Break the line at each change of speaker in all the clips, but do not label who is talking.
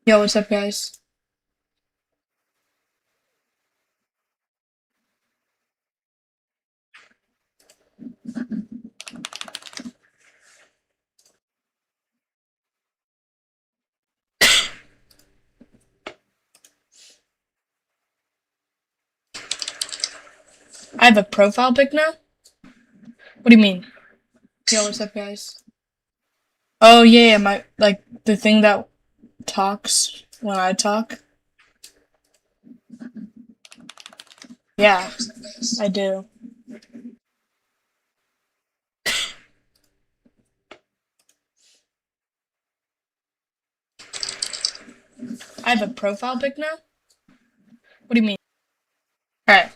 Yo, what's up, guys? I have a profile pic now? What do you mean? Yo, what's up, guys? Oh, yeah, my, like, the thing that talks when I talk? Yeah, I do. I have a profile pic now? What do you mean? Alright.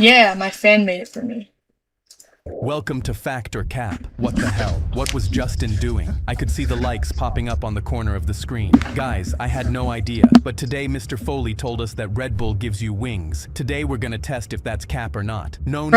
Yeah, my fan made it for me.
Welcome to Fact or Cap. What the hell? What was Justin doing? I could see the likes popping up on the corner of the screen. Guys, I had no idea, but today Mr. Foley told us that Red Bull gives you wings. Today we're gonna test if that's cap or not. No,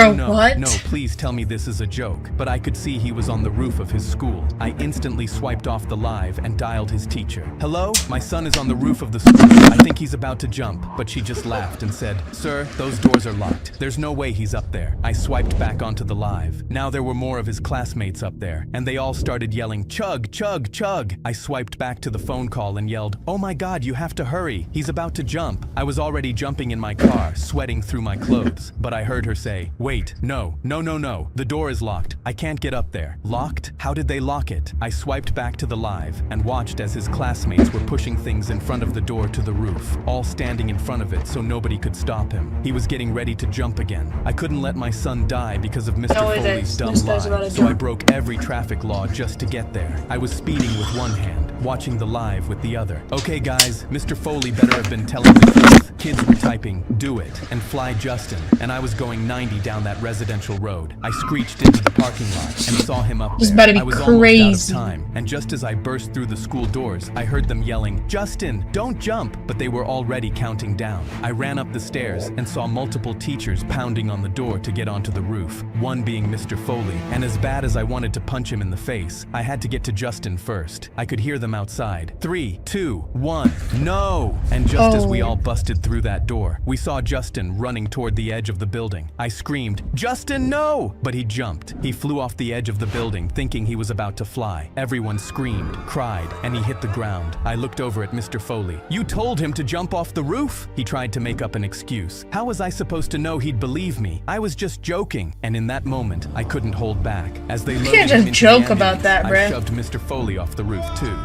please tell me this is a joke. But I could see he was on the roof of his school. I instantly swiped off the live and dialed his teacher. Hello? My son is on the roof of the school. I think he's about to jump, but she just laughed and said, "Sir, those doors are locked. There's no way he's up there." I swiped back onto the live. Now there were more of his classmates up there, and they all started yelling, "Chug, chug, chug." I swiped back to the phone call and yelled, "Oh my God, you have to hurry. He's about to jump." I was already jumping in my car, sweating through my clothes, but I heard her say, "Wait, no, the door is locked. I can't get up there." Locked? How did they lock it? I swiped back to the live and watched as his classmates were pushing things in front of the door to the roof, all standing in front of it so nobody could stop him. He was getting ready to jump again. I couldn't let my son die because of Mr. Foley's dumb lie, so I broke every traffic law just to get there. I was speeding with one hand, watching the live with the other. Okay guys, Mr. Foley better have been telling the truth. Kids were typing, "Do it," and "Fly Justin," and I was going 90 down that residential road. I screeched into the parking lot and saw him up there. I was almost out of time, and just as I burst through the school doors, I heard them yelling, "Justin, don't jump!" But they were already counting down. I ran up the stairs and saw multiple teachers pounding on the door to get onto the roof, one being Mr. Foley, and as bad as I wanted to punch him in the face, I had to get to Justin first. I could hear them outside. 3, 2, 1, no! And just as we all busted through that door, we saw Justin running toward the edge of the building. I screamed, "Justin, no!" But he jumped. He flew off the edge of the building, thinking he was about to fly. Everyone screamed, cried, and he hit the ground. I looked over at Mr. Foley. "You told him to jump off the roof?" He tried to make up an excuse. How was I supposed to know he'd believe me? I was just joking, and in that moment, I couldn't hold back. As they loaded him into
joke
the
about that,
ambulance,
bruh.
I shoved Mr. Foley off the roof too.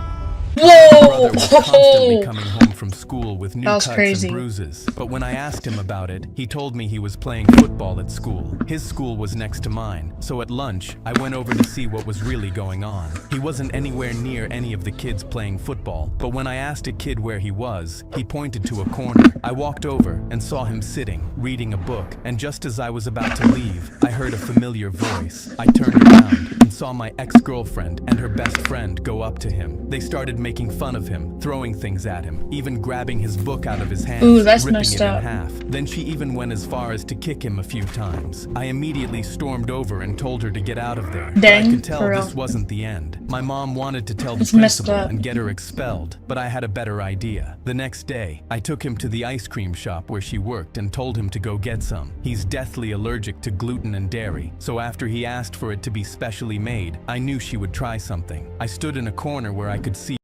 Whoa!
My brother was constantly coming home from school with new cuts
crazy.
and bruises. But when I asked him about it, he told me he was playing football at school. His school was next to mine, so at lunch, I went over to see what was really going on. He wasn't anywhere near any of the kids playing football, but when I asked a kid where he was, he pointed to a corner. I walked over and saw him sitting, reading a book, and just as I was about to leave, I heard a familiar voice. I turned around and saw my ex-girlfriend and her best friend go up to him. They started making fun of him, throwing things at him, even grabbing his book out of his hands, ripping it in half. Then she even went as far as to kick him a few times. I immediately stormed over and told her to get out of there. But I could tell this wasn't the end. My mom wanted to tell the principal and get her expelled, but I had a better idea. The next day, I took him to the ice cream shop where she worked and told him to go get some. He's deathly allergic to gluten and dairy, so after he asked for it to be specially made, I knew she would try something. I stood in a corner where I could see.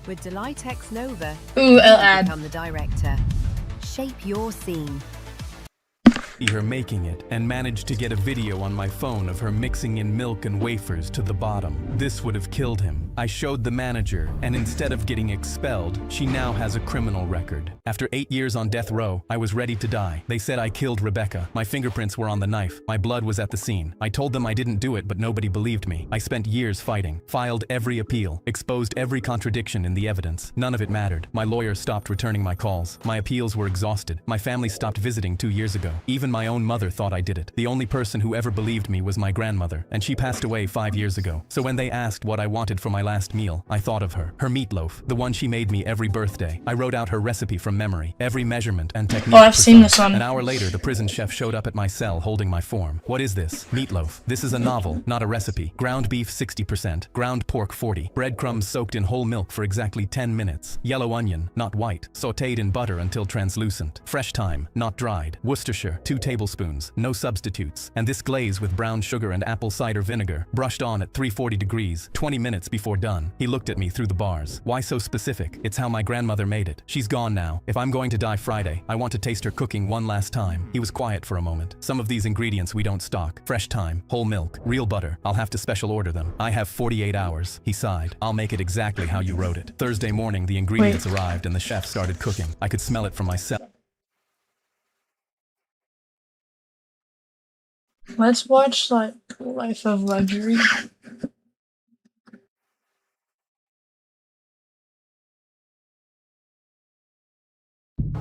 With Delight X Nova,
Ooh, I'll add.
become the director. Shape your scene.
see her making it and managed to get a video on my phone of her mixing in milk and wafers to the bottom. This would have killed him. I showed the manager, and instead of getting expelled, she now has a criminal record. After 8 years on death row, I was ready to die. They said I killed Rebecca. My fingerprints were on the knife. My blood was at the scene. I told them I didn't do it, but nobody believed me. I spent years fighting, filed every appeal, exposed every contradiction in the evidence. None of it mattered. My lawyers stopped returning my calls. My appeals were exhausted. My family stopped visiting 2 years ago. Even my own mother thought I did it. The only person who ever believed me was my grandmother, and she passed away 5 years ago. So when they asked what I wanted for my last meal, I thought of her. Her meatloaf, the one she made me every birthday. I wrote out her recipe from memory, every measurement and technique.
Oh, I've seen this one.
An hour later, the prison chef showed up at my cell holding my form. What is this? Meatloaf. This is a novel, not a recipe. Ground beef 60%, ground pork 40, breadcrumbs soaked in whole milk for exactly 10 minutes. Yellow onion, not white, sautéed in butter until translucent. Fresh thyme, not dried. Worcestershire, 2 tablespoons, no substitutes. And this glaze with brown sugar and apple cider vinegar, brushed on at 340 degrees, 20 minutes before done. He looked at me through the bars. Why so specific? It's how my grandmother made it. She's gone now. If I'm going to die Friday, I want to taste her cooking one last time. He was quiet for a moment. Some of these ingredients we don't stock. Fresh thyme, whole milk, real butter. I'll have to special order them. I have 48 hours. He sighed. I'll make it exactly how you wrote it. Thursday morning, the ingredients arrived and the chef started cooking. I could smell it from my cell.
Let's watch, like, Life of Luxury.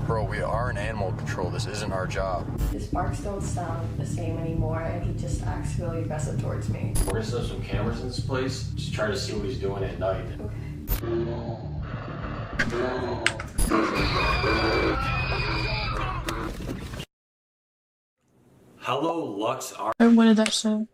Bro, we are in animal control. This isn't our job.
His barks don't sound the same anymore, and he just acts really aggressive towards me.
We're gonna set up some cameras in this place. Just try to see what he's doing at night. Hello, Lux.
What did that say?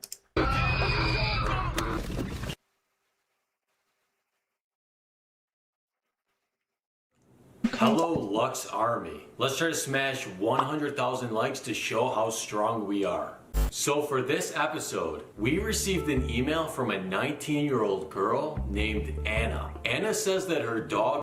Hello, Lux Army. Let's try to smash 100,000 likes to show how strong we are. So for this episode, we received an email from a 19-year-old girl named Anna. Anna says that her dog